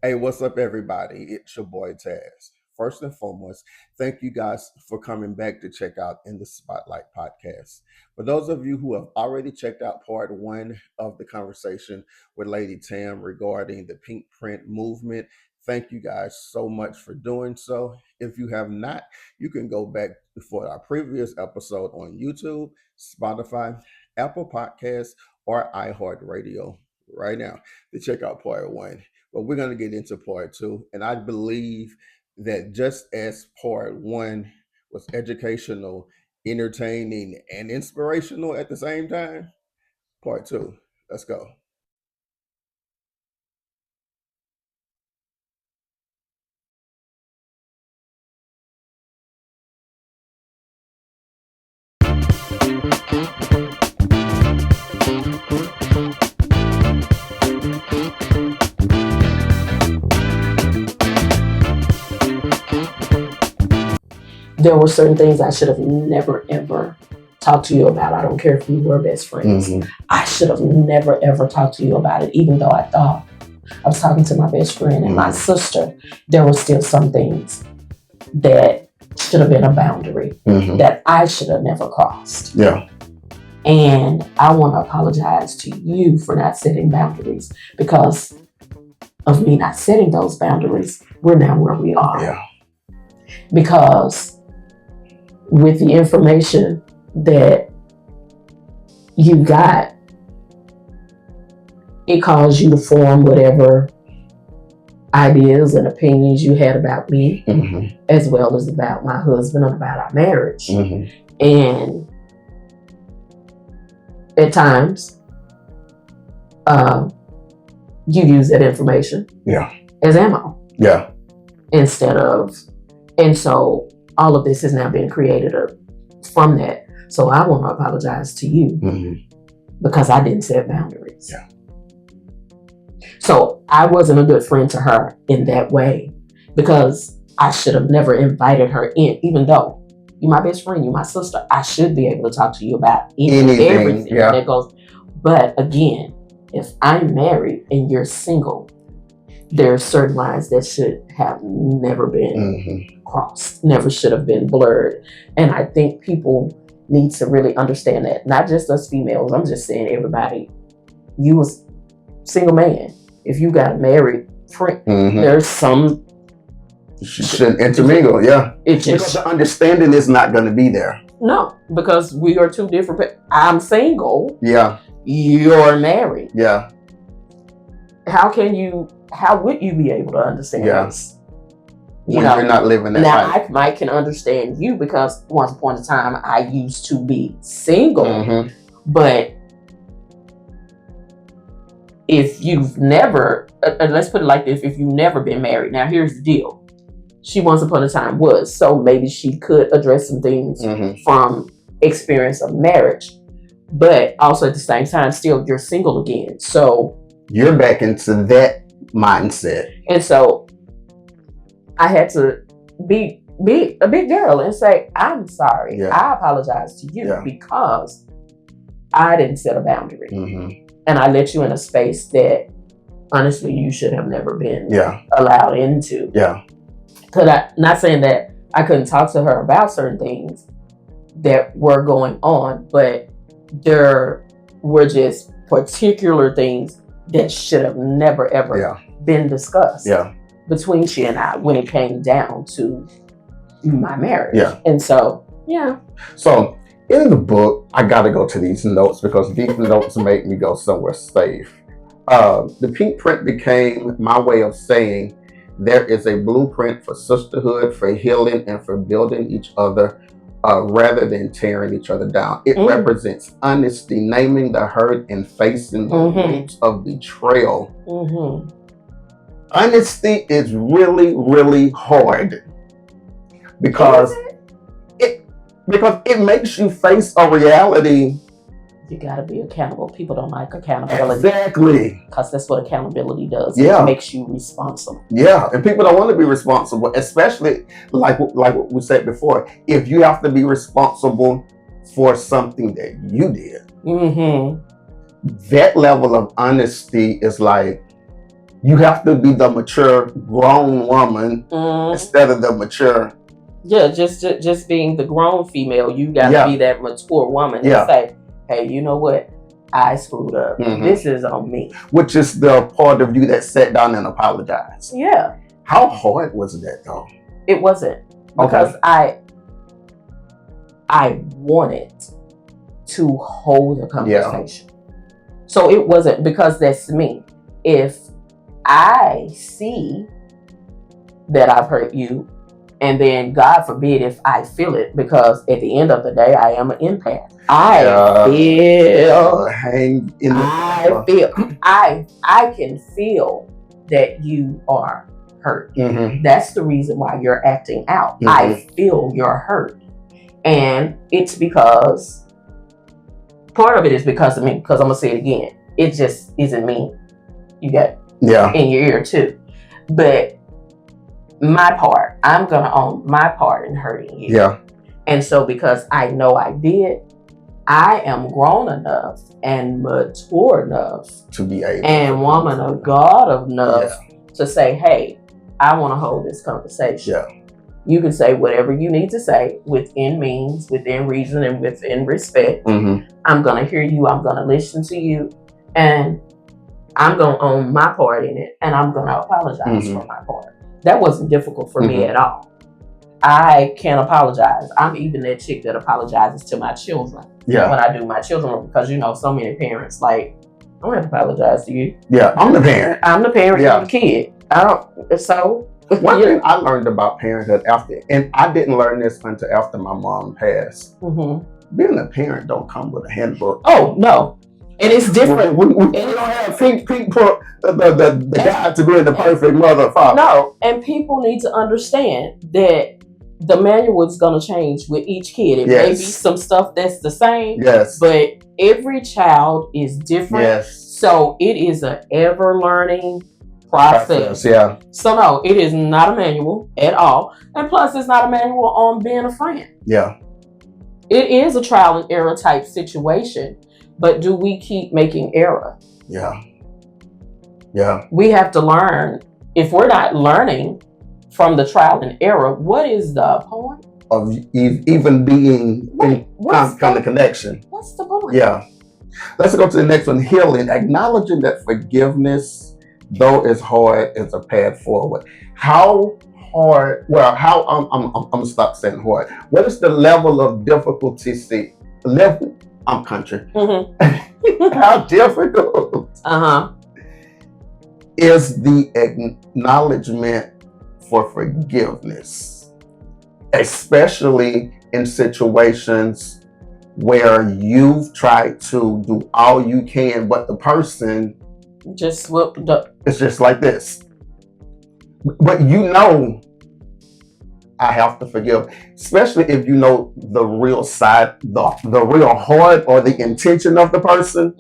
Hey, what's up, everybody? It's your boy Tazz. First and foremost, thank you guys for coming back to check out In the Spotlight podcast. For those of you who have already checked out part one of the conversation with Lady Tam regarding the pink print movement, thank you guys so much for doing so. If you have not, you can go back for our previous episode on YouTube, Spotify, Apple Podcasts, or iHeartRadio right now to check out part one. But we're going to get into part two. And I believe that just as part one was educational, entertaining, and inspirational at the same time, part two, let's go. There were certain things I should have never ever talked to you about. I don't care if we were best friends. I should have never ever talked to you about it, even though I thought I was talking to my best friend and my sister. There were still some things that should have been a boundary that I should have never crossed. Yeah. And I want to apologize to you for not setting boundaries. Because of me not setting those boundaries, we're now where we are. Yeah. Because with the information that you got, it caused you to form whatever ideas and opinions you had about me, as well as about my husband and about our marriage. And at times, you use that information as ammo. Yeah. Instead of, and so all of this is now being created from that. So I want to apologize to you because I didn't set boundaries. Yeah. So I wasn't a good friend to her in that way because I should have never invited her in, even though you're my best friend, you're my sister. I should be able to talk to you about everything that goes. But again, if I'm married and you're single, there are certain lines that should have never been crossed, never should have been blurred. And I think people need to really understand that. Not just us females, I'm just saying everybody. You was single man. If you got married, there's some... Shouldn't intermingle, because the understanding is not going to be there. No, because we are two different... I'm single. Yeah. You're married. Yeah. How would you be able to understand this? When you're not living that life. Now, I can understand you because once upon a time, I used to be single. But if you've never, let's put it like this, if you've never been married, now here's the deal. She once upon a time was, so maybe she could address some things from experience of marriage. But also at the same time, still you're single again. So you're back into that mindset. And so I had to be a big girl and say, I'm sorry. I apologize to you because I didn't set a boundary. And I let you in a space that honestly you should have never been allowed into. Because not saying that I couldn't talk to her about certain things that were going on, but there were just particular things that should have never ever been discussed between she and I when it came down to my marriage. And so, So in the book, I got to go to these notes because these notes make me go somewhere safe. The pink print became my way of saying there is a blueprint for sisterhood, for healing, and for building each other rather than tearing each other down. It represents honesty, naming the hurt and facing the roots of betrayal. Honesty is really, really hard because it makes you face a reality. You got to be accountable. People don't like accountability. Exactly. Because that's what accountability does. Yeah. It makes you responsible. Yeah. And people don't want to be responsible, especially like what we said before. If you have to be responsible for something that you did, that level of honesty is like, You have to be the mature grown woman instead of the mature. Yeah, just being the grown female, you gotta be that mature woman and say, hey, you know what? I screwed up. This is on me. Which is the part of you that sat down and apologized. Yeah. How hard was that though? It wasn't. Because I wanted to hold a conversation. So it wasn't, because that's me. If I see that I've hurt you, and then God forbid if I feel it, because at the end of the day, I am an empath. I can feel that you are hurt. That's the reason why you're acting out. I feel you're hurt. And it's because, part of it is because of me, because I'm going to say it again. It just isn't me. You got in your ear too. But my part, I'm going to own my part in hurting you. Yeah. And so because I know I did, I am grown enough and mature enough to be able and woman of God enough to say, hey, I want to hold this conversation. Yeah. You can say whatever you need to say within means, within reason, and within respect. I'm going to hear you. I'm going to listen to you. And I'm going to own my part in it. And I'm going to apologize for my part. That wasn't difficult for me at all. I can apologize. I'm even that chick that apologizes to my children. Yeah. When I do my children, because so many parents like, I don't have to apologize to you. Yeah, I'm the parent. I'm the parent of the kid. I don't. So one thing I learned about parenthood after, and I didn't learn this until after my mom passed. Being a parent don't come with a handbook. Oh no. And it's different. We don't have people, the guide to being the perfect mother or father. No, and people need to understand that the manual is going to change with each kid. It may be some stuff that's the same, but every child is different. So it is an ever learning process. So no, it is not a manual at all. And plus, it's not a manual on being a friend. Yeah. It is a trial and error type situation. But do we keep making error? Yeah. Yeah. We have to learn. If we're not learning from the trial and error, what is the point? Of even being in kind of connection. What's the point? Yeah. Let's go to the next one. Healing. Acknowledging that forgiveness, though it's hard, is a path forward. How hard? Well, I'm gonna stop saying hard. What is the level of difficulty? I'm country. How difficult is the acknowledgement for forgiveness, especially in situations where you've tried to do all you can, but the person just whooped up. It's just like this. But I have to forgive, especially if you know the real side, the real heart or the intention of the person.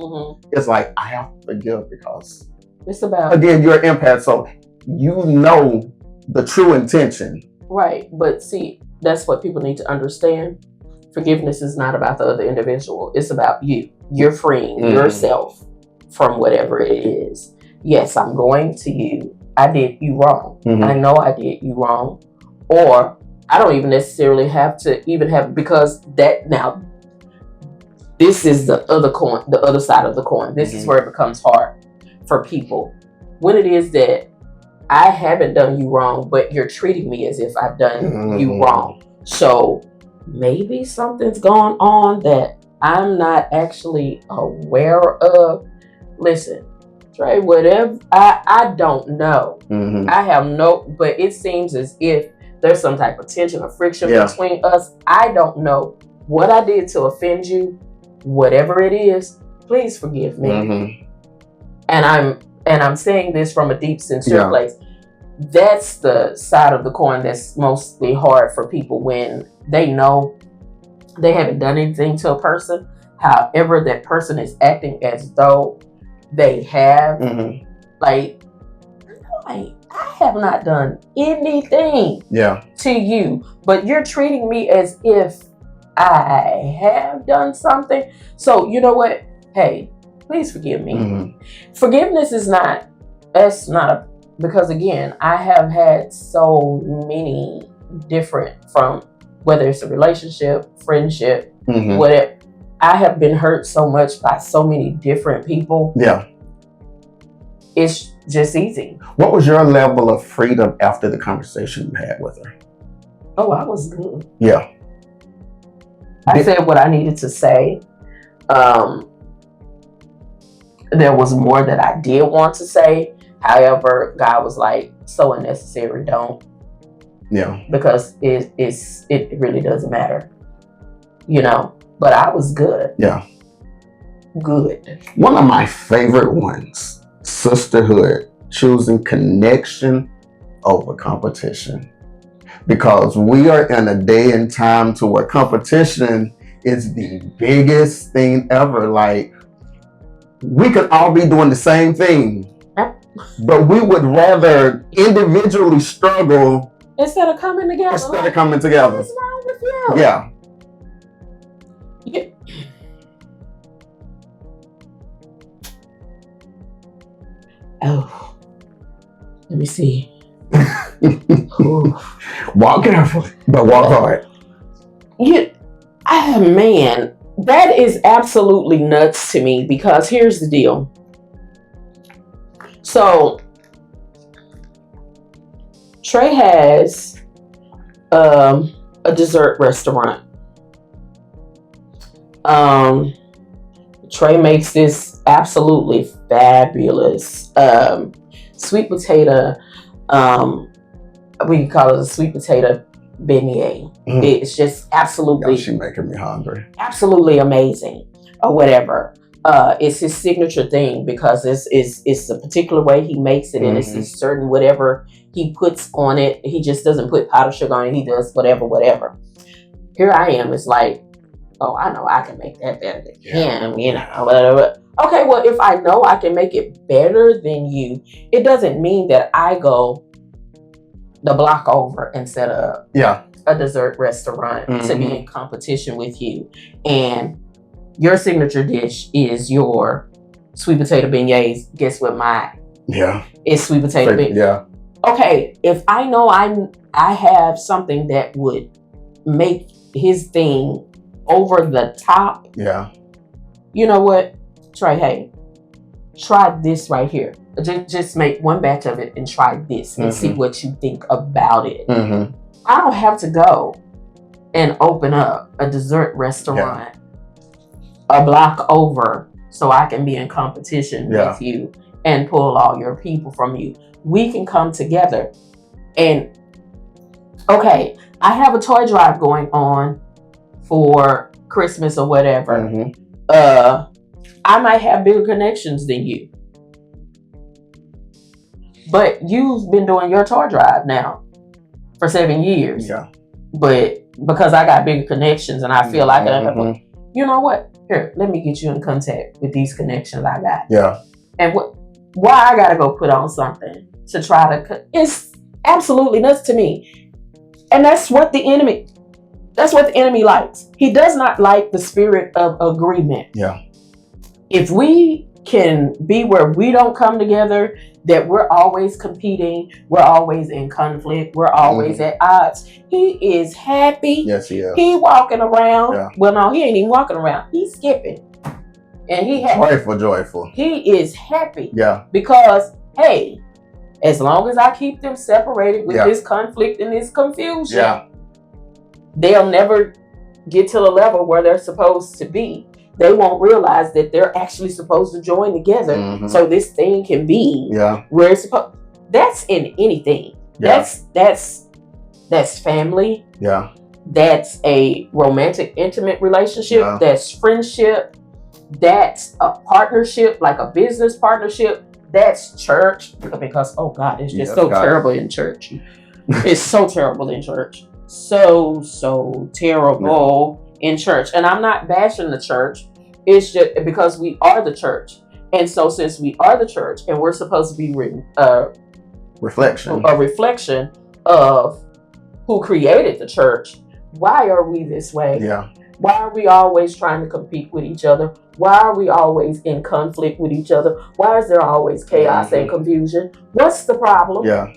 It's like, I have to forgive because it's about, again, you're an empath, so you know the true intention. Right, but see, that's what people need to understand. Forgiveness is not about the other individual. It's about you. You're freeing yourself from whatever it is. Yes, I'm going to you. I did you wrong. I know I did you wrong. Or I don't even necessarily have to even have, because that now, this is the other coin, the other side of the coin. This is where it becomes hard for people. When it is that I haven't done you wrong, but you're treating me as if I've done you wrong. So maybe something's going on that I'm not actually aware of. Listen, Trey, whatever, I don't know. I have no, but it seems as if there's some type of tension or friction between us. I don't know what I did to offend you. Whatever it is, please forgive me. And I'm saying this from a deep, sincere place. That's the side of the coin that's mostly hard for people when they know they haven't done anything to a person. However, that person is acting as though they have. Like, I have not done anything to you, but you're treating me as if I have done something. So you know what? Hey, please forgive me. Forgiveness is not That's not because again, I have had so many different, from whether it's a relationship, friendship, whatever. I have been hurt so much by so many different people. Yeah. It's just easy. What was your level of freedom after the conversation you had with her? Oh, I was good. Yeah. I said what I needed to say. There was more that I did want to say. However, God was like, so unnecessary, don't. Yeah. Because it really doesn't matter. You know. But I was good. Yeah. Good. One of my favorite ones, sisterhood, choosing connection over competition. Because we are in a day and time to where competition is the biggest thing ever. Like, we could all be doing the same thing, but we would rather individually struggle instead of coming together. What's wrong with you? Yeah. Oh, let me see. Walk carefully, but walk hard. Man, that is absolutely nuts to me, because here's the deal. So, Trey has a dessert restaurant. Trey makes this absolutely fabulous sweet potato, we call it a sweet potato beignet. It's just absolutely, she's making me hungry. Absolutely amazing, or whatever. It's his signature thing, because it's a particular way he makes it, and it's a certain whatever he puts on it. He just doesn't put powdered sugar on it. He does whatever. Here I am. It's like, oh, I know I can make that better than him, you know, whatever. Okay, well, if I know I can make it better than you, it doesn't mean that I go the block over and set up a dessert restaurant to be in competition with you. And your signature dish is your sweet potato beignets. Guess what mine? It's sweet potato beignets. Yeah. Okay, if I know I have something that would make his thing over the top. Yeah. You know what? Hey, try this right here. Just make one batch of it and try this and see what you think about it. I don't have to go and open up a dessert restaurant a block over so I can be in competition with you and pull all your people from you. We can come together. And okay, I have a toy drive going on for Christmas or whatever. I might have bigger connections than you, but you've been doing your toy drive now for 7 years. But because I got bigger connections and I feel like you know what? Here, let me get you in contact with these connections I got. And why I gotta go put on something to try to? It's absolutely nuts to me, and that's what the enemy likes. He does not like the spirit of agreement. If we can be where we don't come together, that we're always competing, we're always in conflict, we're always at odds. He is happy. Yes, he is. He walking around. Well, no, he ain't even walking around. He's skipping. And he joyful. He is happy. Because, hey, as long as I keep them separated with this conflict and this confusion, they'll never get to the level where they're supposed to be. They won't realize that they're actually supposed to join together so this thing can be where it's supposed. That's in anything. That's family. That's a romantic, intimate relationship. That's friendship. That's a partnership, like a business partnership. That's church. Because, oh God, it's just so terrible in church. It's so terrible in church. So terrible in church. And I'm not bashing the church. It's just because we are the church. And so since we are the church and we're supposed to be a reflection of who created the church, why are we this way? Why are we always trying to compete with each other? Why are we always in conflict with each other? Why is there always chaos and confusion? What's the problem? Yeah.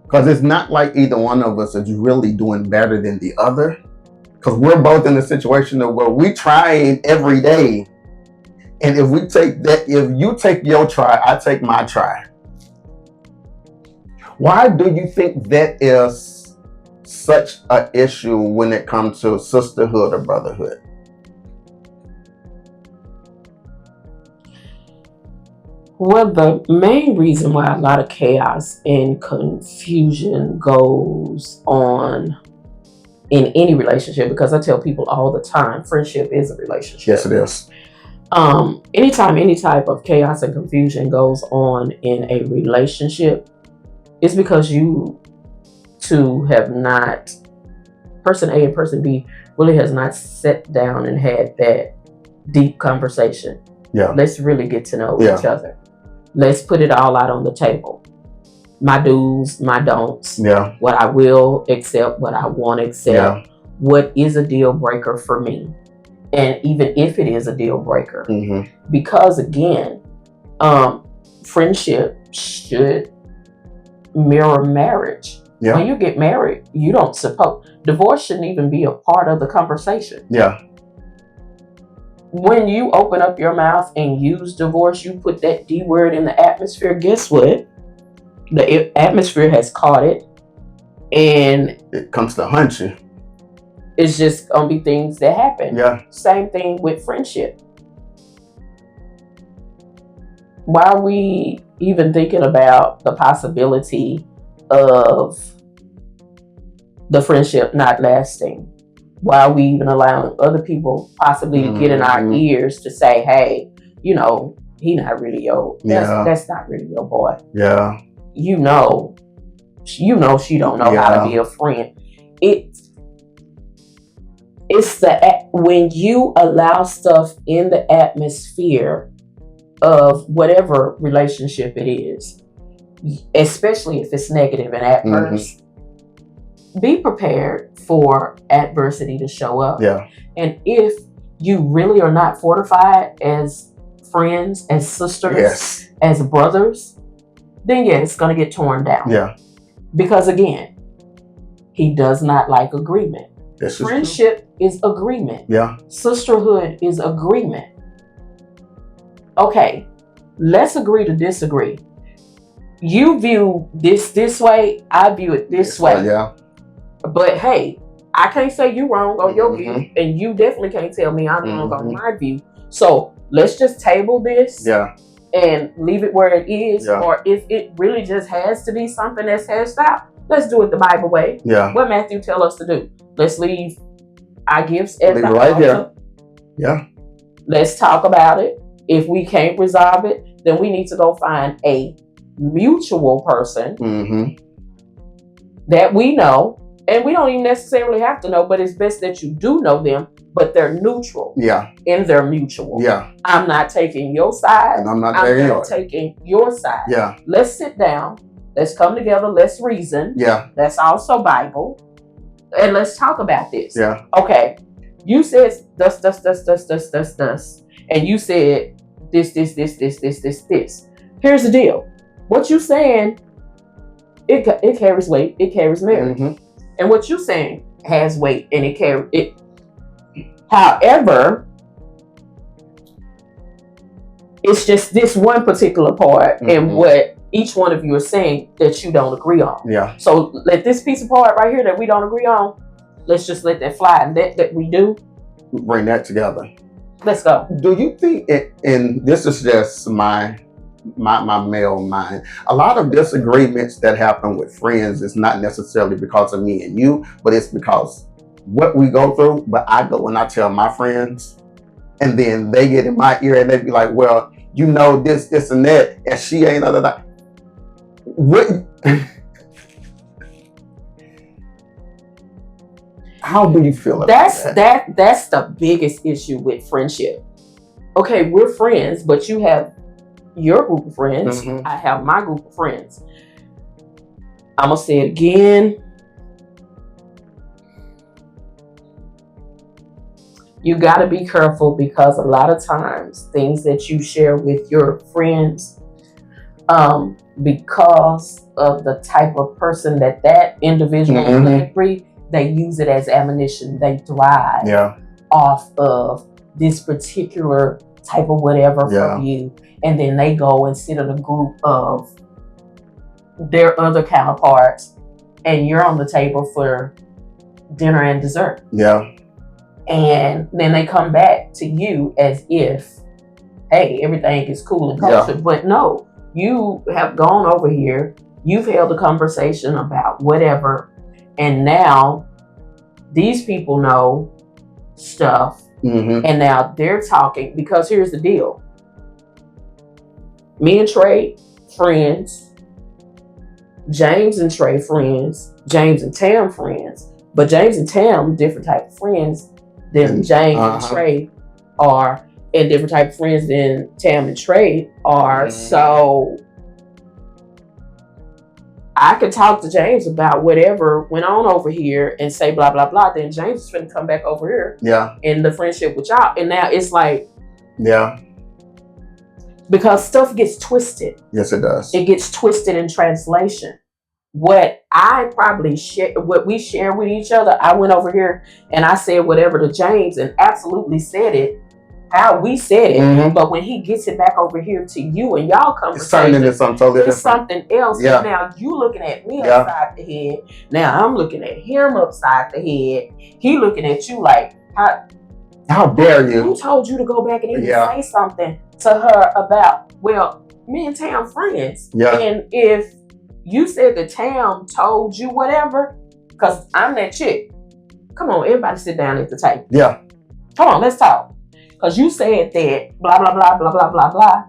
Because it's not like either one of us is really doing better than the other. Because we're both in a situation of where we trying every day. And if we take that, if you take your try, I take my try. Why do you think that is such an issue when it comes to sisterhood or brotherhood? Well, the main reason why a lot of chaos and confusion goes on in any relationship, because I tell people all the time, friendship is a relationship. Yes, it is. Anytime any type of chaos and confusion goes on in a relationship, it's because you two have not, person A and person B really has not sat down and had that deep conversation. Yeah. Let's really get to know each other. Let's put it all out on the table. My do's, my don'ts. Yeah. What I will accept, what I won't accept. Yeah. What is a deal breaker for me? And even if it is a deal breaker. Mm-hmm. Because again, friendship should mirror marriage. Yeah. When you get married, you don't suppose divorce shouldn't even be a part of the conversation. Yeah. When you open up your mouth and use divorce, you put that D word in the atmosphere. Guess what? The atmosphere has caught it, and it comes to hunt you. It's just gonna be things that happen. Yeah. Same thing with friendship. Why are we even thinking about the possibility of the friendship not lasting? Why are we even allowing other people possibly to get in our ears to say, hey, you know, he not really your, that's not really your boy. Yeah. You know she don't know how to be a friend. It's when you allow stuff in the atmosphere of whatever relationship it is, especially if it's negative and adverse, be prepared for adversity to show up. Yeah. And if you really are not fortified as friends, as sisters, as brothers, then it's going to get torn down. Yeah. Because again, he does not like agreement. Friendship is agreement. Yeah. Sisterhood is agreement. Okay, let's agree to disagree. You view this way, I view it this way. Yeah. But hey, I can't say you wrong on your view, and you definitely can't tell me I'm wrong on my view. So let's just table this and leave it where it is. Yeah. Or if it really just has to be something that's hashed out, let's do it the Bible way. Yeah. What Matthew tell us to do? Let's leave our gifts at the right altar. Here. Yeah. Let's talk about it. If we can't resolve it, then we need to go find a mutual person that we know. And we don't even necessarily have to know, but it's best that you do know them, but they're neutral. Yeah. And they're mutual. Yeah. I'm not taking your side. And I'm not taking your side. Yeah. Let's sit down. Let's come together. Let's reason. Yeah. That's also Bible. And let's talk about this. Yeah. Okay. You said thus. And you said this. Here's the deal. What you saying, it carries weight. It carries merit. And what you're saying has weight and it carries it. However, it's just this one particular part and what each one of you are saying that you don't agree on. Yeah. So let this piece of part right here that we don't agree on, let's just let that fly. And that we do, bring that together. Let's go. Do you think and this is just my male mind, a lot of disagreements that happen with friends is not necessarily because of me and you, but it's because what we go through. But I go and I tell my friends, and then they get in my ear and they be like, well, you know, this and that, and she ain't other than what. How do you feel about that? That's the biggest issue with friendship. Okay, we're friends, but you have your group of friends. I have my group of friends. I'm gonna say it again. you got to be careful, because a lot of times things that you share with your friends, because of the type of person that individual could be, they use it as ammunition. They thrive off of this particular type of whatever from you, and then they go and sit in a group of their other counterparts, and you're on the table for dinner and dessert. And then they come back to you as if, hey, everything is cool and kosher. But no, you have gone over here, you've held a conversation about whatever, and now these people know stuff, and now they're talking. Because here's the deal. Me and Trey, friends. James and Trey, friends. James and Tam, friends. But James and Tam, different type of friends than James and Trey are, and different type of friends than Tam and Trey are. So I could talk to James about whatever went on over here and say blah blah blah. Then James is going to come back over here, in the friendship with y'all, and now it's like, because stuff gets twisted. Yes, it does. It gets twisted in translation. What I probably share, what we share with each other, I went over here and I said whatever to James and absolutely said it how we said it. But when he gets it back over here to you and y'all conversation, it's turning into something totally different. Something else. And now you looking at me upside the head. Now I'm looking at him upside the head. He looking at you like, how dare you? Who told you to go back and even say something to her about, well, me and Tam friends. And if you said that Tam told you whatever, because I'm that chick. Come on, everybody sit down at the table. Come on, let's talk. Because you said that blah, blah, blah, blah, blah, blah, blah.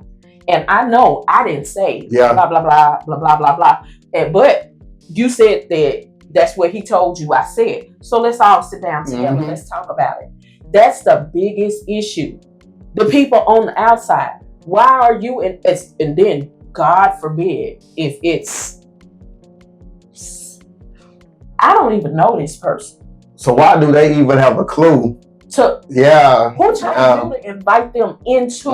And I know I didn't say blah, blah, blah, blah, blah, blah, blah. But you said that that's what he told you I said. So let's all sit down together. Let's talk about it. That's the biggest issue. The people on the outside. Why are you and then God forbid if it's, I don't even know this person. So why do they even have a clue? Who told you to invite them into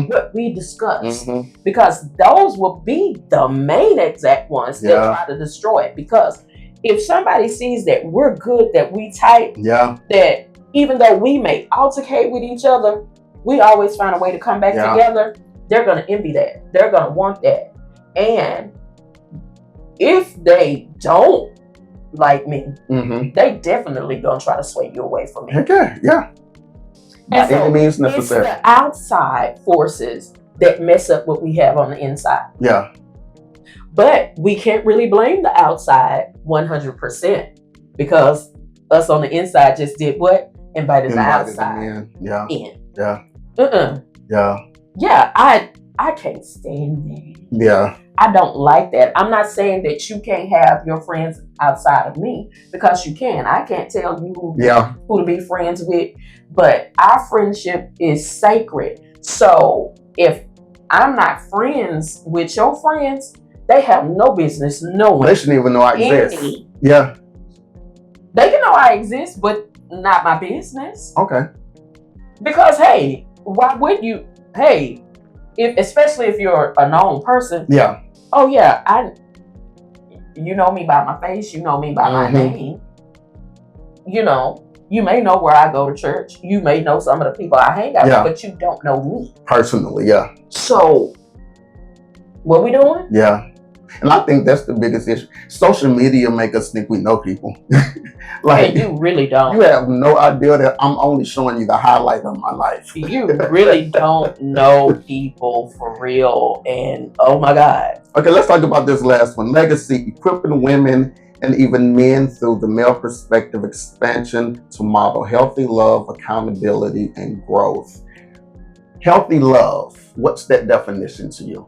what we discussed? Because those will be the main exact ones that try to destroy it. Because if somebody sees that we're good, that we tight, that even though we may altercate with each other, we always find a way to come back together. They're going to envy that. They're going to want that. And if they don't like me, they definitely gonna try to sway you away from me. By any means necessary. It's the outside forces that mess up what we have on the inside. But we can't really blame the outside 100%, because us on the inside just did what? Invited the outside in. I can't stand that. I don't like that. I'm not saying that you can't have your friends outside of me, because you can. I can't tell you who to be friends with, but our friendship is sacred. So if I'm not friends with your friends, they have no business knowing. They shouldn't even know I exist. They can know I exist, but not my business. Because hey, why would you? Hey, especially if you're a known person. Oh yeah, you know me by my face, you know me by my name. You know, you may know where I go to church. You may know some of the people I hang out with, but you don't know me. Personally, So, what we doing? And I think that's the biggest issue. Social media make us think we know people. And you really don't. You have no idea that I'm only showing you the highlight of my life. You really don't know people for real. And oh my God. Okay, let's talk about this last one. Legacy, equipping women and even men through the male perspective expansion to model healthy love, accountability, and growth. Healthy love, what's that definition to you?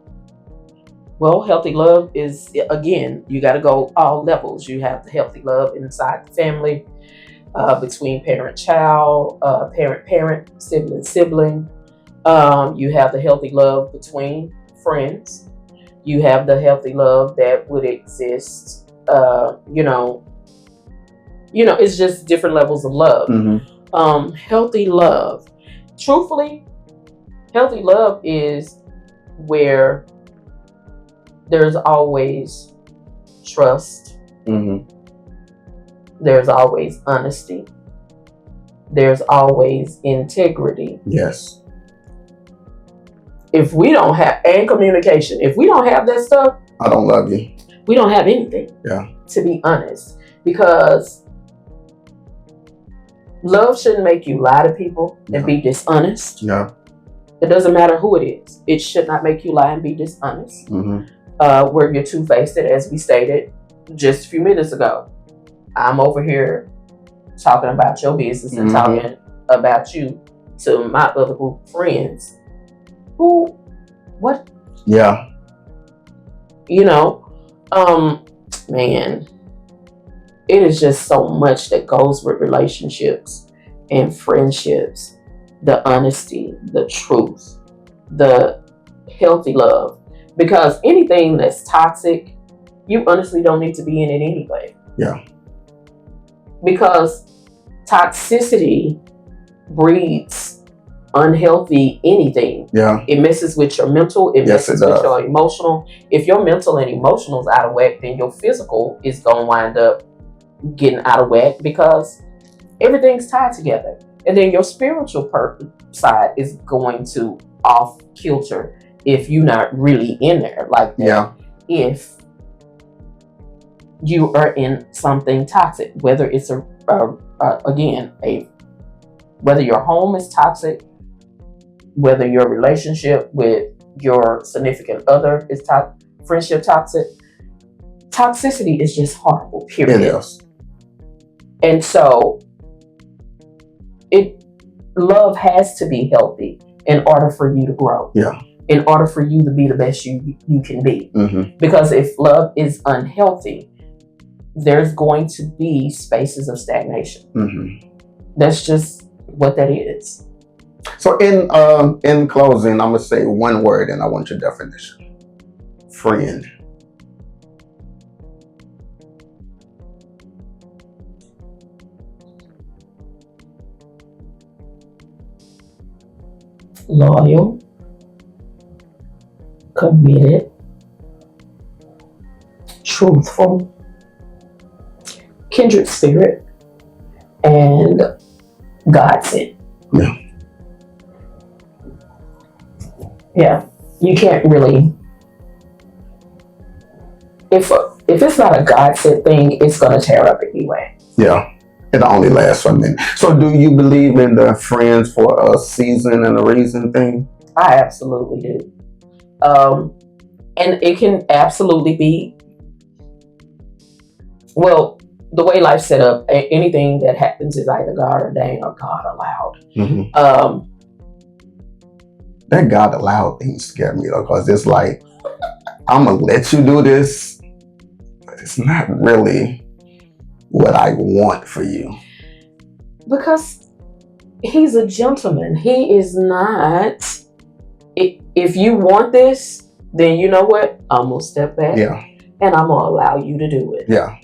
Well, healthy love is, again, you got to go all levels. You have the healthy love inside the family, between parent-child, parent-parent, sibling-sibling. You have the healthy love between friends. You have the healthy love that would exist, it's just different levels of love. Healthy love. Truthfully, healthy love is where there's always trust. There's always honesty. There's always integrity. Yes. If we don't have, and communication, if we don't have that stuff, I don't love you. We don't have anything. Yeah. To be honest, because love shouldn't make you lie to people and be dishonest. Yeah. It doesn't matter who it is. It should not make you lie and be dishonest. Where you're two-faced, as we stated just a few minutes ago. I'm over here talking about your business and talking about you to my other group of friends. Who? What? Yeah. You know, man, it is just so much that goes with relationships and friendships. The honesty, the truth, the healthy love. Because anything that's toxic, you honestly don't need to be in it anyway. Yeah. Because toxicity breeds unhealthy anything. Yeah. It messes with your mental, it messes with your emotional. If your mental and emotional is out of whack, then your physical is going to wind up getting out of whack because everything's tied together. And then your spiritual side is going to off kilter if you're not really in there like that. Yeah. If you are in something toxic, whether it's whether your home is toxic, whether your relationship with your significant other is friendship toxic. Toxicity is just horrible, period. It is. And so love has to be healthy in order for you to grow. Yeah. In order for you to be the best you can be. Because if love is unhealthy, there's going to be spaces of stagnation. That's just what that is. So in closing, I'm gonna say one word, and I want your definition. Friend. Loyal, committed, truthful, kindred spirit, and God sent. Yeah. Yeah. You can't really, if it's not a God sent thing, it's gonna tear up anyway. Yeah. It only lasts for a minute. So do you believe in the friends for a season and a reason thing? I absolutely do. And it can absolutely be, well, the way life's set up, anything that happens is either God ordained or God allowed. That God allowed thing scared me though, because it's like, I'm gonna let you do this, but it's not really what I want for you. Because he's a gentleman. He is not, if you want this, then you know what? I'm gonna step back. Yeah. And I'm gonna allow you to do it. Yeah.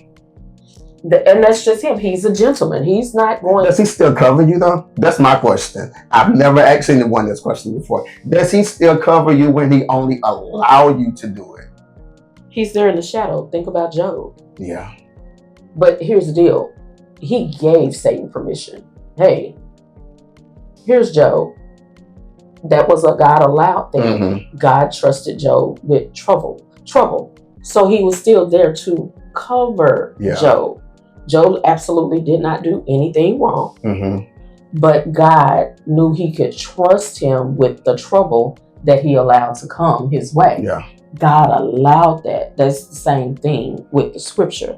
And that's just him. He's a gentleman. He's not going. Does he still cover you though? That's my question. I've never asked anyone this question before. Does he still cover you when he only allow you to do it? He's there in the shadow. Think about Job. Yeah. But here's the deal. He gave Satan permission. Hey, here's Job. That was a God allowed thing. God trusted Job with trouble. So he was still there to cover Job. Job absolutely did not do anything wrong. But God knew he could trust him with the trouble that he allowed to come his way. Yeah. God allowed that. That's the same thing with the scripture.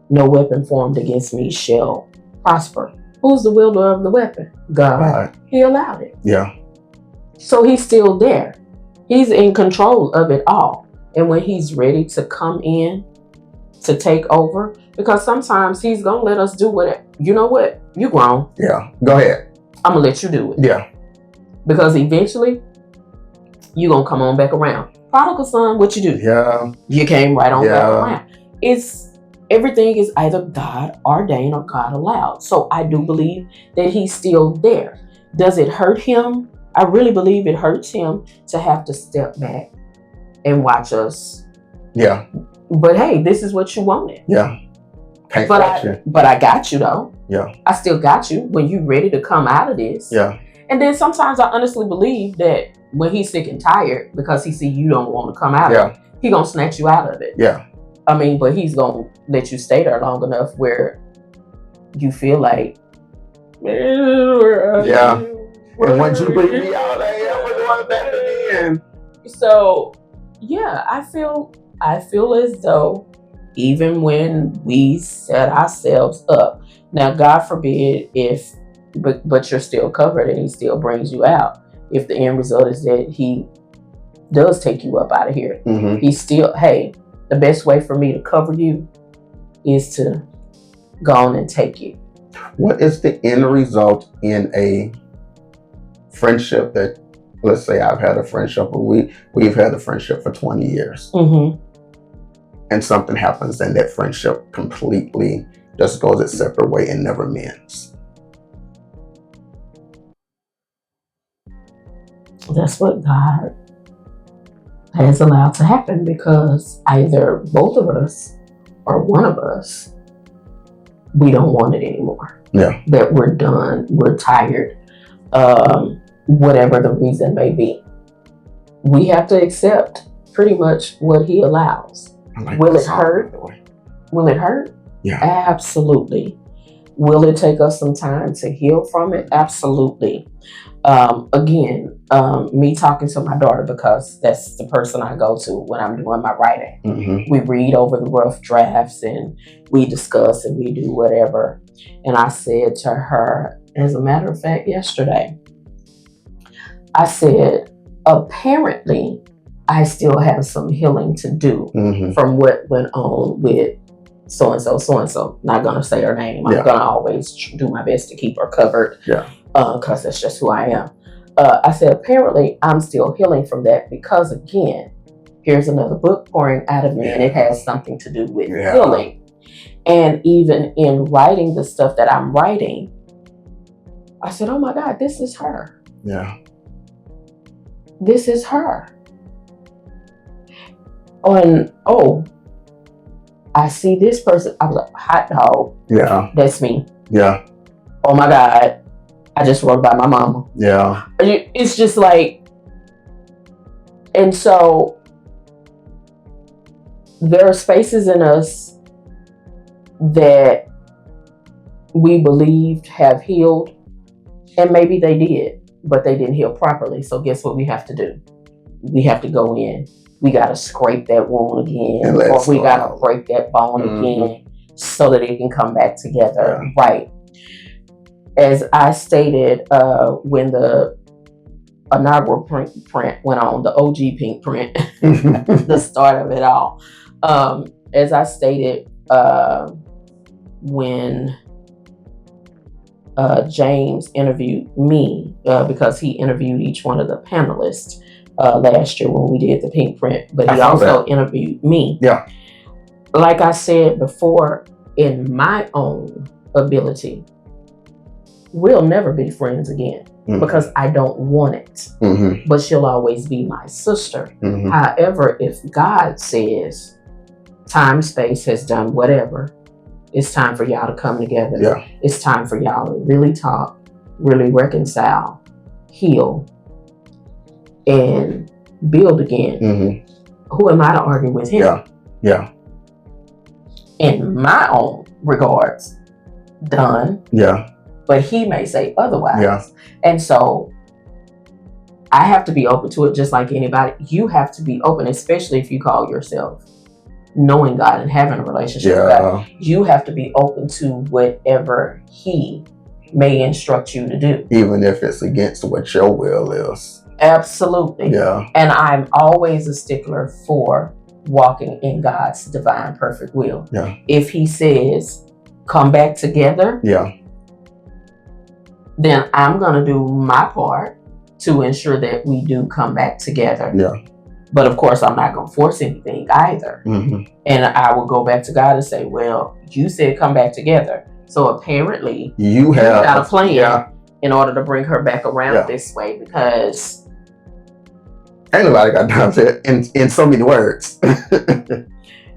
No weapon formed against me shall prosper. Who's the wielder of the weapon? God. Right. He allowed it. Yeah. So he's still there. He's in control of it all. And when he's ready to come in to take over, because sometimes he's going to let us do whatever. You know what? You grown. Yeah. Go ahead. I'm going to let you do it. Yeah. Because eventually, you're going to come on back around. Prodigal son, what you do? Yeah. You came right on back around. everything is either God ordained or God allowed. So I do believe that he's still there. Does it hurt him? I really believe it hurts him to have to step back and watch us. Yeah. But hey, this is what you wanted. Yeah. But I got you though. Yeah. I still got you when you ready to come out of this. Yeah. And then sometimes I honestly believe that when he's sick and tired because he see you don't want to come out of it, he gonna snatch you out of it. Yeah. I mean, but he's gonna let you stay there long enough where you feel like, yeah. And once you bring me out, I'm going back again. So yeah, I feel as though even when we set ourselves up, now God forbid if, but you're still covered and he still brings you out. If the end result is that he does take you up out of here, he's still, hey, the best way for me to cover you is to go on and take you. What is the end result in a friendship that, let's say I've had a friendship, or we've had a friendship for 20 years, and something happens and that friendship completely just goes its separate way and never mends? That's what God has allowed to happen, because either both of us or one of us, we don't want it anymore. Yeah. That we're done, we're tired, whatever the reason may be. We have to accept pretty much what he allows. Will it hurt? Will it hurt? Yeah. Absolutely. Will it take us some time to heal from it? Absolutely. Again, me talking to my daughter, because that's the person I go to when I'm doing my writing. We read over the rough drafts and we discuss and we do whatever. And I said to her, as a matter of fact, yesterday, I said, apparently, I still have some healing to do from what went on with so-and-so. Not going to say her name. I'm going to always do my best to keep her covered. Yeah. Because that's just who I am. I said, apparently, I'm still healing from that, because, again, here's another book pouring out of me, and it has something to do with healing. And even in writing the stuff that I'm writing, I said, oh, my God, this is her. Yeah. This is her. I see this person. I was like, hot dog. Yeah. That's me. Yeah. Oh, my God. I just wrote about my mama. Yeah. It's just like, and so there are spaces in us that we believed have healed, and maybe they did, but they didn't heal properly. So guess what we have to do? We have to go in. We got to scrape that wound again, or we got to break that bone again so that it can come back together. Yeah. Right. As I stated, when the inaugural print went on, the OG pink print, the start of it all. As I stated, when James interviewed me, because he interviewed each one of the panelists last year when we did the pink print, but he also interviewed me. Yeah. Like I said before, in my own ability, we'll never be friends again because I don't want it. But she'll always be my sister. However, if God says time, space has done whatever, it's time for y'all to come together. Yeah. It's time for y'all to really talk, really reconcile, heal, and build again. Who am I to argue with him? Yeah. Yeah. In my own regards, done. Yeah. But he may say otherwise. Yeah. And so I have to be open to it just like anybody. You have to be open, especially if you call yourself knowing God and having a relationship with God. You have to be open to whatever he may instruct you to do. Even if it's against what your will is. Absolutely. Yeah. And I'm always a stickler for walking in God's divine perfect will. Yeah. If he says, come back together. Yeah. Then I'm going to do my part to ensure that we do come back together. Yeah. But of course, I'm not going to force anything either. And I will go back to God and say, well, you said come back together. So apparently you have got a plan in order to bring her back around this way, because ain't nobody got time to in so many words.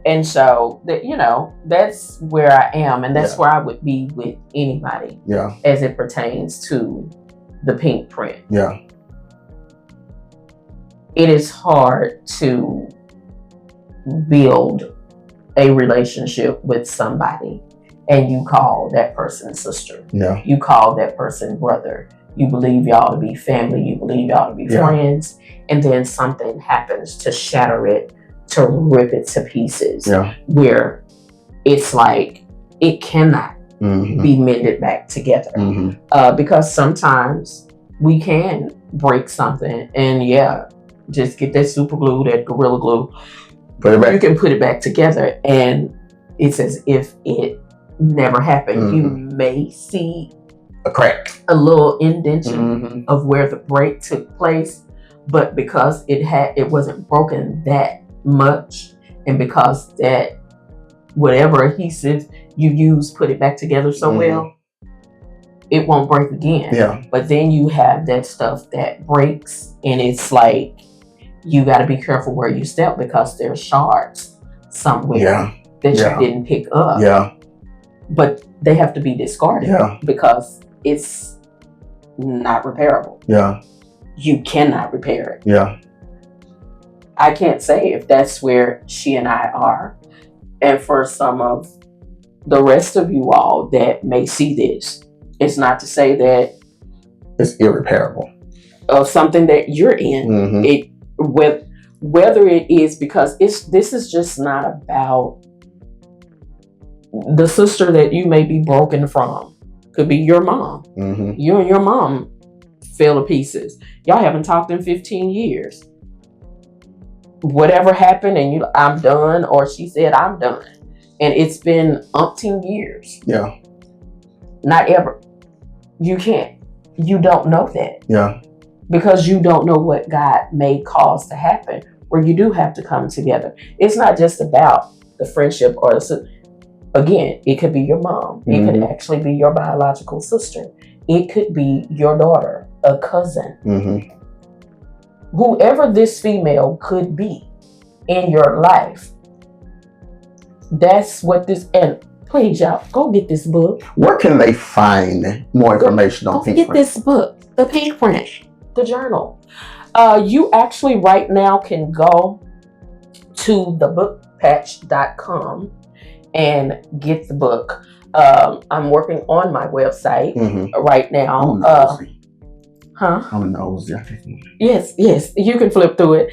And so that, you know, that's where I am, and that's where I would be with anybody as it pertains to the pink print. It is hard to build a relationship with somebody and you call that person sister. You call that person brother. You believe y'all to be family. You believe y'all to be friends. And then something happens to shatter it, to rip it to pieces, where it's like it cannot be mended back together. Because sometimes we can break something and just get that super glue, that Gorilla Glue. You can put it back together and it's as if it never happened. You may see a crack, a little indentation of where the break took place, but because it wasn't broken that much, and because that whatever adhesive you use put it back together so well, it won't break again. But then you have that stuff that breaks, and it's like you got to be careful where you step, because there's shards somewhere that you didn't pick up. But they have to be discarded because it's not repairable. You cannot repair it. I can't say if that's where she and I are. And for some of the rest of you all that may see this, it's not to say that it's irreparable of something that you're in. It whether it is because this is just not about the sister that you may be broken from. Could be your mom. You and your mom fell to pieces. Y'all haven't talked in 15 years. Whatever happened and I'm done, or she said I'm done. And it's been umpteen years. Not ever. You can't. You don't know that. Because you don't know what God may cause to happen, where you do have to come together. It's not just about the friendship or again, it could be your mom. It could actually be your biological sister. It could be your daughter, a cousin. Whoever this female could be in your life. That's what this, and please y'all, go get this book. Where can they find more information on Pink Print? Get this book, The Pink Print, the journal. You actually right now can go to thebookpatch.com and get the book. I'm working on my website right now. I'm nosy. Yes, you can flip through it.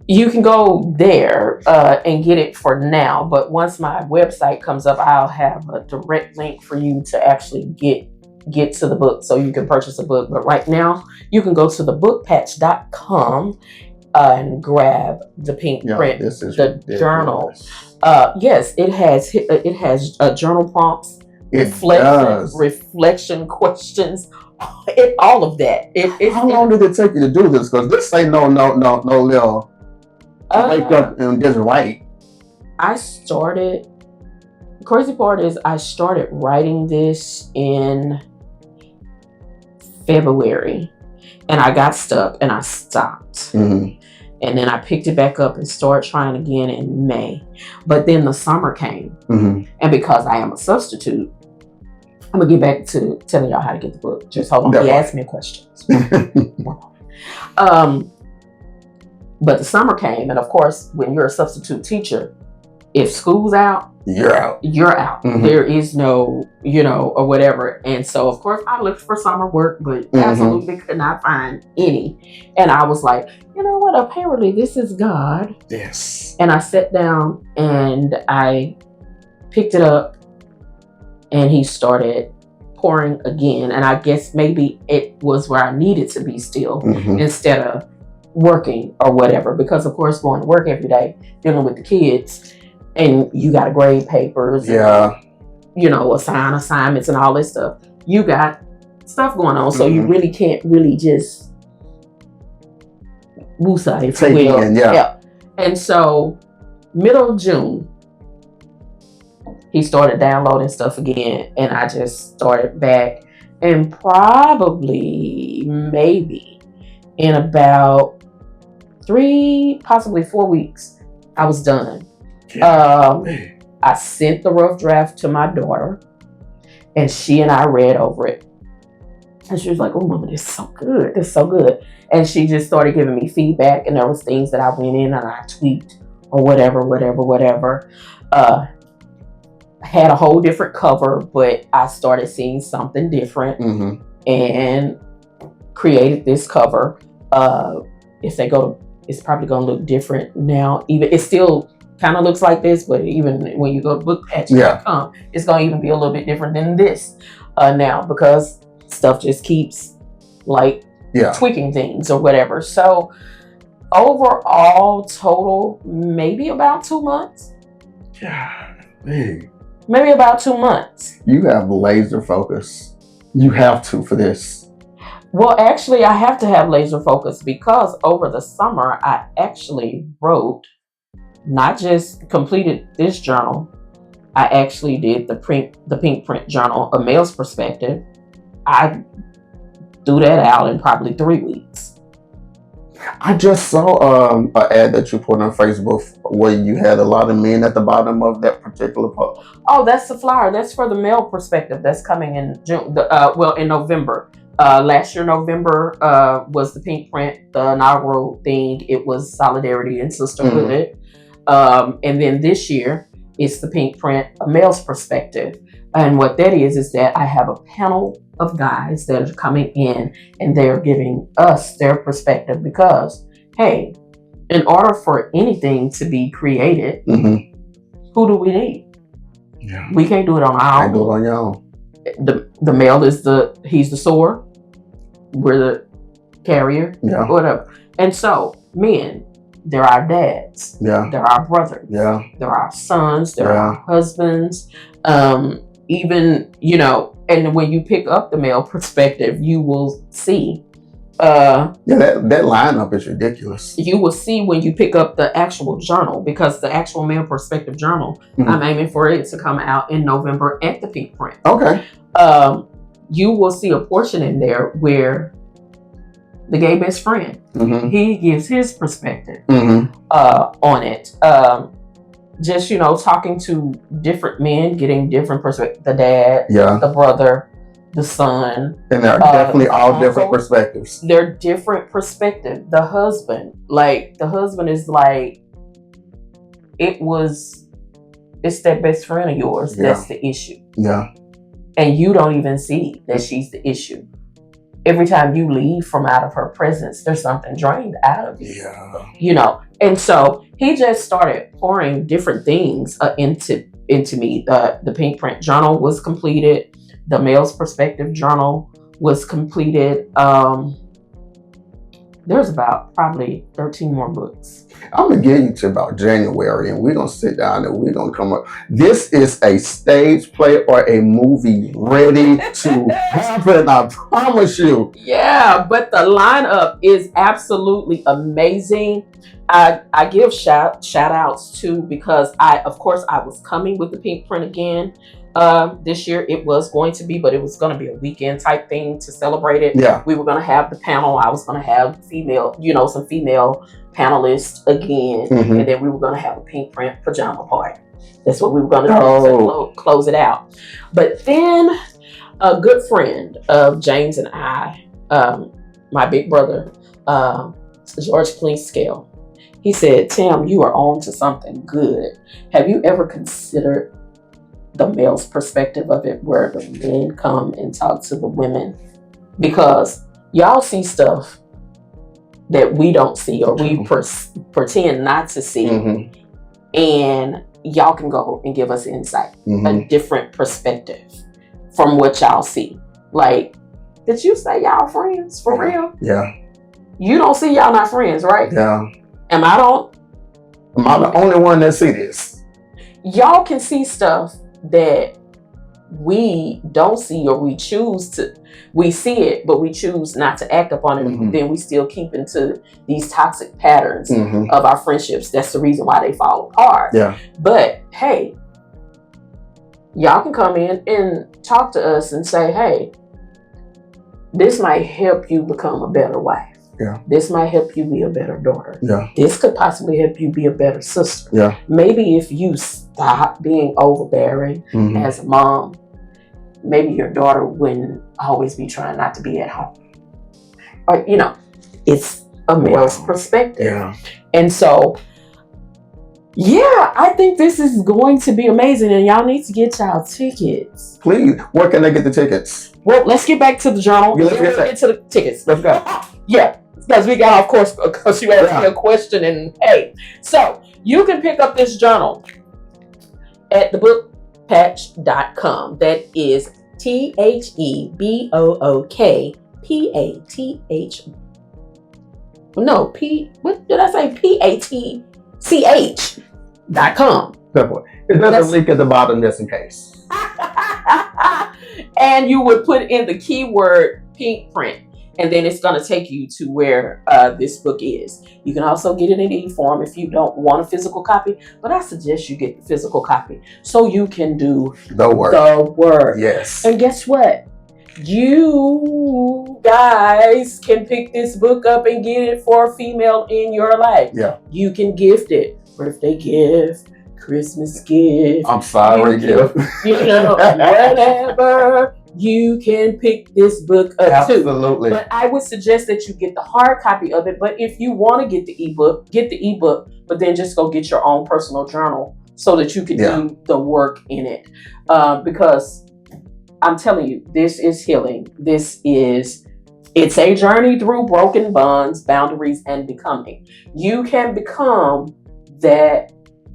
You can go there and get it for now, but once my website comes up, I'll have a direct link for you to actually get to the book so you can purchase a book. But right now, you can go to thebookpatch.com and grab the Pink Print, the journal. Yes, it has journal prompts, reflection questions, all of that. How long did it take you to do this? Because this ain't no little wake up and just write. The crazy part is I started writing this in February, and I got stuck and I stopped. And then I picked it back up and started trying again in May. But then the summer came. And because I am a substitute, I'm going to get back to telling y'all how to get the book. Just hold on. He asked me questions. But the summer came. And of course, when you're a substitute teacher, if school's out, you're out. There is no, or whatever. And so, of course, I looked for summer work, but absolutely could not find any. And I was like, you know what? Apparently, this is God. Yes. And I sat down and I picked it up, and he started pouring again. And I guess maybe it was where I needed to be still instead of working or whatever. Because, of course, going to work every day, dealing with the kids, and you got to grade papers, and, assign assignments and all this stuff. You got stuff going on, so you really can't really just Wusa, if you will. Yeah. And so, middle of June, he started downloading stuff again, and I just started back. And probably, maybe, in about 3, possibly 4 weeks, I was done. I sent the rough draft to my daughter, and she and I read over it. And she was like, "Oh, Mama, this is so good. This is so good." And she just started giving me feedback, and there was things that I went in and I tweaked or whatever. Had a whole different cover, but I started seeing something different and created this cover. If they go, it's probably going to look different now. Even it still kind of looks like this, but even when you go to bookpatch.com, it's going to even be a little bit different than this now, because stuff just keeps like tweaking things or whatever. So overall total, maybe about 2 months. Maybe about 2 months. You have laser focus. You have to for this. Well, actually, I have to have laser focus because over the summer, I actually wrote, not just completed this journal, I actually did the pink print journal, A Male's Perspective. I threw that out in probably 3 weeks. I just saw an ad that you put on Facebook where you had a lot of men at the bottom of that particular post. Oh, that's the flyer. That's for the Male Perspective. That's coming in June. In November. Last year, November was the pink print, the inaugural thing. It was solidarity and sisterhood. And then this year, it's the pink print, A Male's Perspective. And what that is that I have a panel of guys that are coming in and they're giving us their perspective because, hey, in order for anything to be created, who do we need? Yeah. We can't do it on our own. Can't do it on your own. The male is he's the sower. We're the carrier. Yeah. Whatever. And so, men, they're our dads. Yeah. They're our brothers. Yeah. They're our sons. They're our husbands. Even, and when you pick up the male perspective, you will see. That lineup is ridiculous. You will see when you pick up the actual journal, because the actual Male Perspective journal, I'm aiming for it to come out in November at the pink print. Okay. You will see a portion in there where the gay best friend, he gives his perspective on it. Just, talking to different men, getting different perspectives. The dad, the brother, the son. And they're definitely all different perspectives. They're different perspectives. The husband is like, it's that best friend of yours. Yeah. That's the issue. Yeah. And you don't even see that she's the issue. Every time you leave from out of her presence, there's something drained out of you. Yeah. And so he just started pouring different things into me. The pink print journal was completed. The Male's Perspective journal was completed. There's about probably 13 more books. I'm going to get you to about January, and we're going to sit down and we're going to come up. This is a stage play or a movie ready to happen, I promise you. Yeah, but the lineup is absolutely amazing. I give shout outs too, because I was coming with the pink print again. This year it was going to be, but it was going to be a weekend type thing to celebrate it. Yeah. We were going to have the panel. I was going to have some female panelists again. And then we were going to have a pink print pajama party. That's what we were going to do to close it out. But then a good friend of James and I, my big brother, George Clinkscale, he said, "Tim, you are on to something good. Have you ever considered the male's perspective of it, where the men come and talk to the women? Because y'all see stuff that we don't see, or we pretend not to see, and y'all can go and give us insight, a different perspective from what y'all see. Like, did you say y'all friends for real? Yeah. You don't see y'all not friends, right? Yeah. Am I the only one that see this? Y'all can see stuff that we don't see, or we see it, but we choose not to act upon it, then we still keep into these toxic patterns of our friendships. That's the reason why they fall apart. Yeah. But hey, y'all can come in and talk to us and say, hey, this might help you become a better wife. Yeah. This might help you be a better daughter. Yeah. This could possibly help you be a better sister. Yeah. Maybe if you stop being overbearing as a mom, maybe your daughter wouldn't always be trying not to be at home. Or, you know, it's a male's perspective. Yeah. And so, yeah, I think this is going to be amazing, and y'all need to get y'all tickets. Please. Where can they get the tickets? Well, let's get back to the journal. Yeah, let's get to the tickets. Let's go. Yeah, because we got, of course, because you asked me a question, and hey, so you can pick up this journal at thebookpatch.com. That is THEBOOKPATH. No, what did I say? PATCH.com. Good boy. There's a link at the bottom just in case. And you would put in the keyword pink print, and then it's going to take you to where this book is. You can also get it in e-form if you don't want a physical copy, but I suggest you get the physical copy so you can do the work. Yes. And guess what? You guys can pick this book up and get it for a female in your life. Yeah. You can gift it. Birthday gift, Christmas gift. I'm sorry, gift. You know, whatever. You can pick this book up too. Absolutely. But I would suggest that you get the hard copy of it. But if you want to get the ebook, get the ebook, but then just go get your own personal journal so that you can do the work in it. Because I'm telling you, this is healing. It's a journey through broken bonds, boundaries, and becoming. You can become that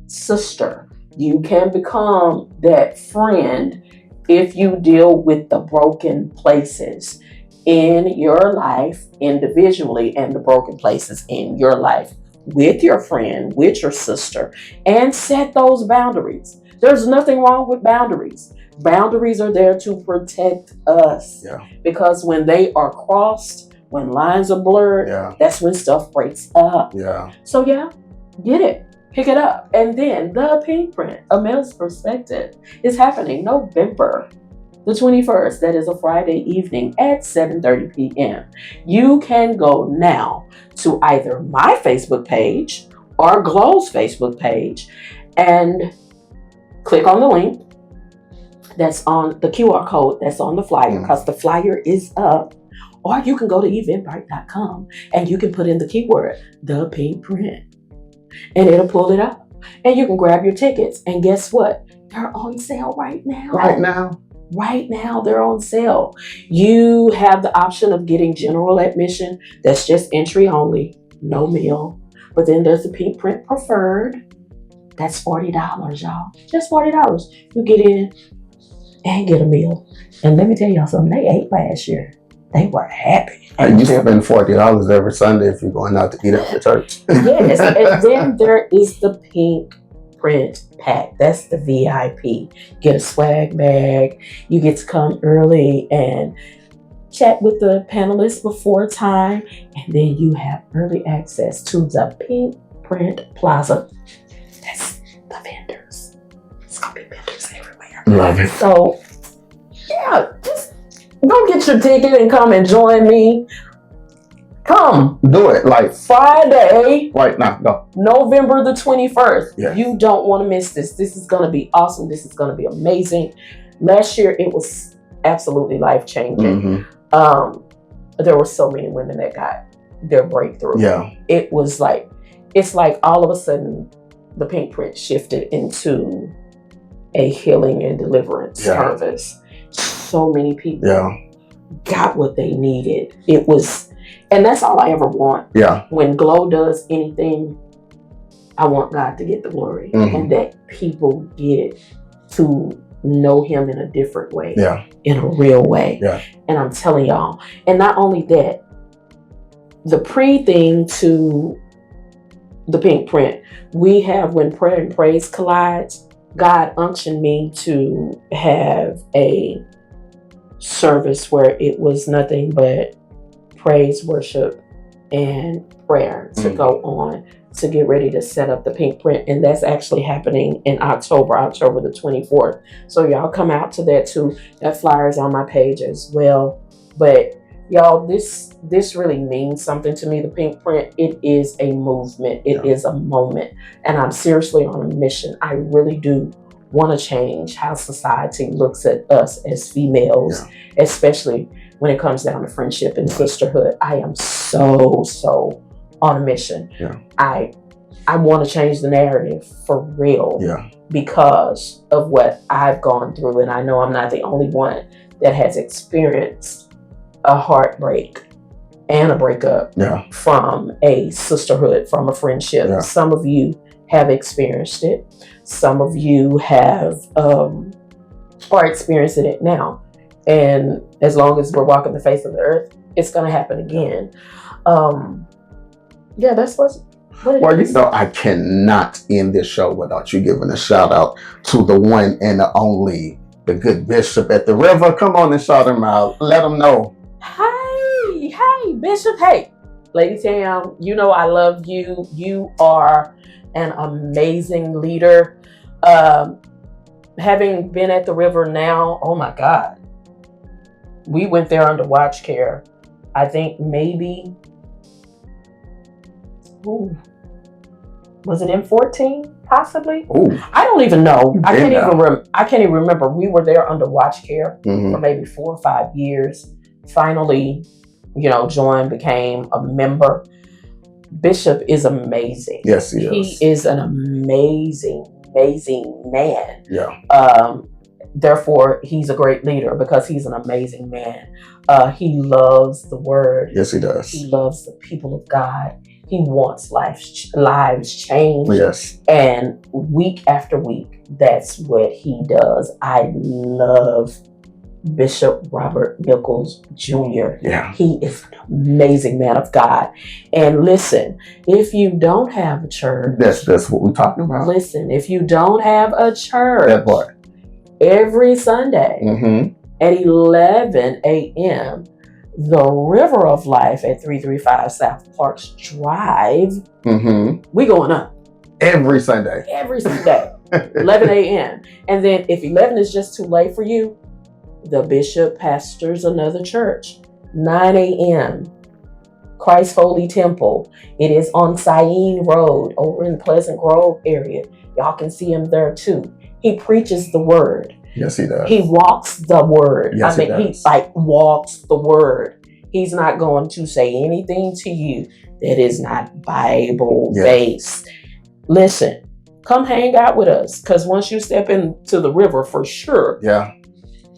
sister. You can become that friend if you deal with the broken places in your life individually and the broken places in your life with your friend, with your sister, and set those boundaries. There's nothing wrong with boundaries. Boundaries are there to protect us. Yeah. Because when they are crossed, when lines are blurred, that's when stuff breaks up. Yeah. So get it. Pick it up. And then the pink print, A Male's Perspective, is happening November the 21st. That is a Friday evening at 7:30 p.m. You can go now to either my Facebook page or Glow's Facebook page and click on the link that's on the QR code that's on the flyer, because the flyer is up. Or you can go to eventbrite.com and you can put in the keyword, the pink print, and it'll pull it up. And you can grab your tickets. And guess what? They're on sale right now. Right now, they're on sale. You have the option of getting general admission. That's just entry only, no meal. But then there's the pink print preferred. That's $40, y'all. Just $40. You get in and get a meal. And let me tell y'all something. They ate last year. They were happy. And you spend $40 every Sunday if you're going out to eat at the church. Yes. And then there is the pink print pack. That's the VIP. Get a swag bag. You get to come early and chat with the panelists before time. And then you have early access to the pink print plaza. That's the vendors. It's going to be vendors everywhere. Love it. So, just go get your ticket and come and join me. Come. Do it. Like Friday. Right now. Go. November the 21st. Yes. You don't want to miss this. This is going to be awesome. This is going to be amazing. Last year, it was absolutely life-changing. There were so many women that got their breakthrough. Yeah. It's like all of a sudden, the pink print shifted into a healing and deliverance service. So many people got what they needed. And that's all I ever want. Yeah. When Glow does anything, I want God to get the glory, and that people get to know Him in a different way, in a real way. Yeah. And I'm telling y'all, and not only that, the pre-thing to the pink print, we have When Prayer and Praise Collides. God unctioned me to have a service where it was nothing but praise, worship, and prayer to go on to get ready to set up the pink print. And that's actually happening in October the 24th. So y'all come out to that too. That flyer is on my page as well. But y'all, this really means something to me. The pink print, it is a movement. It is a moment. And I'm seriously on a mission. I really do want to change how society looks at us as females, especially when it comes down to friendship and sisterhood. I am so on a mission. I want to change the narrative for real because of what I've gone through. And I know I'm not the only one that has experienced a heartbreak and a breakup from a sisterhood, from a friendship. Some of you have experienced it. Some of you have are experiencing it now. And as long as we're walking the face of the earth, it's going to happen again. That's what it is. I cannot end this show without you giving a shout out to the one and the only, the good bishop at the river. Come on and shout him out. Let him know. Hey, Bishop. Hey, Lady Tam, you know I love you. You are an amazing leader. Having been at the river now, oh my God. We went there under watch care. I think maybe, was it in 14 possibly? I don't even know. I can't even remember. We were there under watch care for maybe 4 or 5 years. Finally, joined, became a member. Bishop is amazing. Yes, he is. He is an amazing man. Therefore, he's a great leader because he's an amazing man. He loves the word. Yes, he does. He loves the people of God. He wants lives changed. Yes. And week after week, that's what he does. I love Bishop Robert Nichols Jr. He is an amazing man of God. And listen, if you don't have a church, that's what we're talking about. Listen, if you don't have a church, that part. Every Sunday at 11 a.m., the River of Life at 335 South Parks Drive, we going up. Every Sunday. 11 a.m. And then if 11 is just too late for you, the bishop pastors another church, 9 a.m., Christ Holy Temple. It is on Syene Road over in Pleasant Grove area. Y'all can see him there too. He preaches the word. Yes, he does. He walks the word. Yes, he walks the word. He's not going to say anything to you that is not Bible based. Listen, come hang out with us, because once you step into the river, for sure,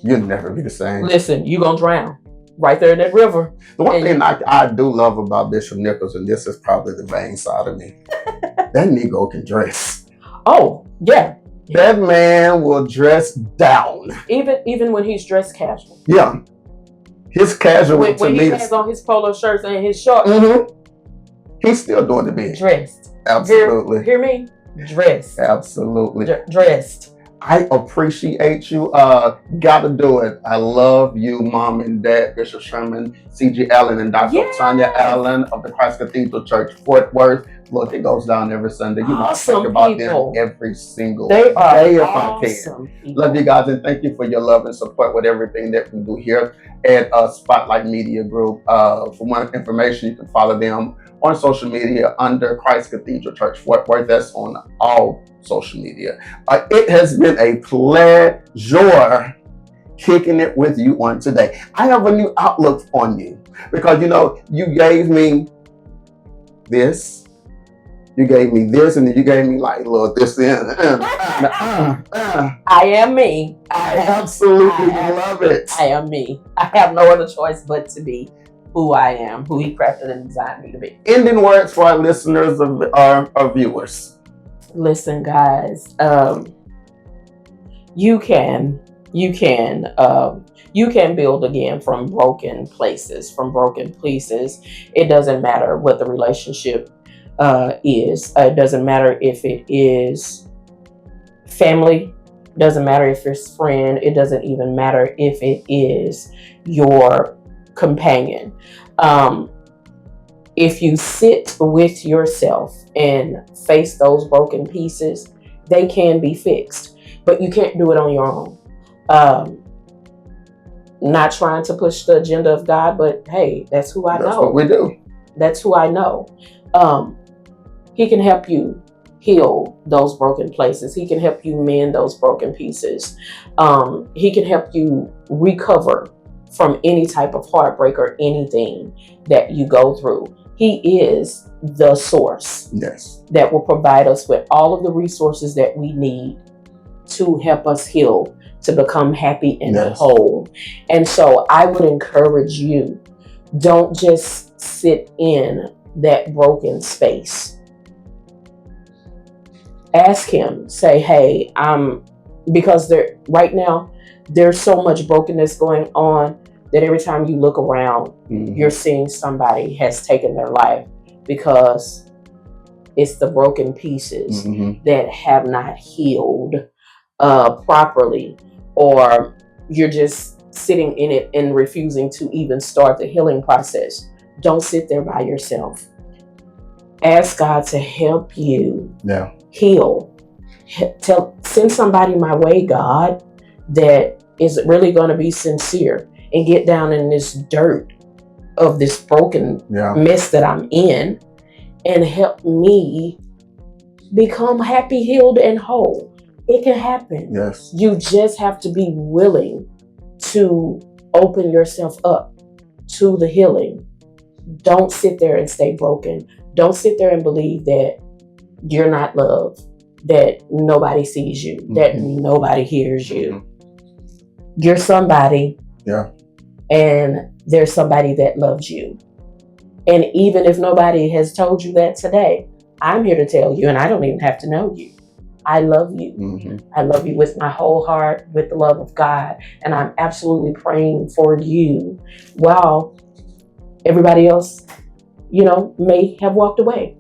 you'll never be the same. Listen, you're gonna drown right there in that river. The one thing I do love about Bishop Nichols, and this is probably the vain side of me, that Negro can dress. Oh yeah. That man will dress down. Even when he's dressed casual. Yeah. His casual when he has on his polo shirts and his shorts. He's still doing the big. Dressed. Absolutely. Hear me? Dressed. Absolutely. Dressed. I appreciate you. Gotta do it. I love you, Mom and Dad, Bishop Sherman, C.G. Allen, and Dr. Tanya Allen of the Christ Cathedral Church, Fort Worth. Look, it goes down every Sunday. You know, I think about them every single day if I can. Love you guys, and thank you for your love and support with everything that we do here at Spotlight Media Group. For more information, you can follow them on social media under Christ Cathedral Church, Fort Worth. That's on all social media. It has been a pleasure kicking it with you on today. I have a new outlook on you because, you gave me this. You gave me this, and then you gave me like a little this and I am me. I absolutely love it. I am me. I have no other choice but to be who I am, who he crafted and designed me to be. Ending words for our listeners, our viewers. Listen, guys, you can build again from broken places. It doesn't matter what the relationship is. It doesn't matter if it is family, doesn't matter if it's friend, it doesn't even matter if it is your companion. If you sit with yourself and face those broken pieces, they can be fixed, but you can't do it on your own. Not trying to push the agenda of God, but hey, that's who I know. That's what we do. That's who I know. He can help you heal those broken places. He can help you mend those broken pieces. He can help you recover from any type of heartbreak or anything that you go through. He is the source that will provide us with all of the resources that we need to help us heal, to become happy and whole. And so I would encourage you, don't just sit in that broken space. Ask him, say, hey, because right now there's so much brokenness going on that every time you look around, you're seeing somebody has taken their life because it's the broken pieces that have not healed properly, or you're just sitting in it and refusing to even start the healing process. Don't sit there by yourself. Ask God to help you heal. Send somebody my way, God, that is really going to be sincere and get down in this dirt of this broken mess that I'm in and help me become happy, healed, and whole. It can happen. Yes. You just have to be willing to open yourself up to the healing. Don't sit there and stay broken. Don't sit there and believe that you're not loved, that nobody sees you, that nobody hears you. You're somebody. And there's somebody that loves you. And even if nobody has told you that today, I'm here to tell you, and I don't even have to know you. I love you. I love you with my whole heart, with the love of God. And I'm absolutely praying for you while everybody else, may have walked away.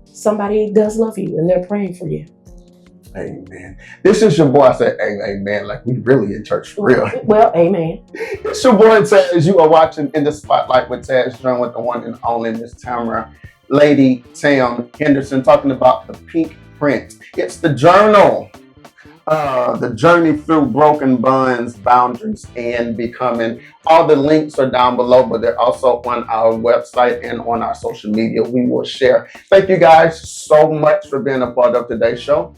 Somebody does love you and they're praying for you. Amen. This is your boy. I said, amen, like we really in church for real. Well, amen. It's your boy Tazz. You are watching In the Spotlight with Tazz, joined with the one and only Miss Tamara, Lady Tam Henderson, talking about the pink print. It's the journal, the journey through broken bonds, boundaries, and becoming. All the links are down below, but they're also on our website and on our social media. We will share. Thank you guys so much for being a part of today's show.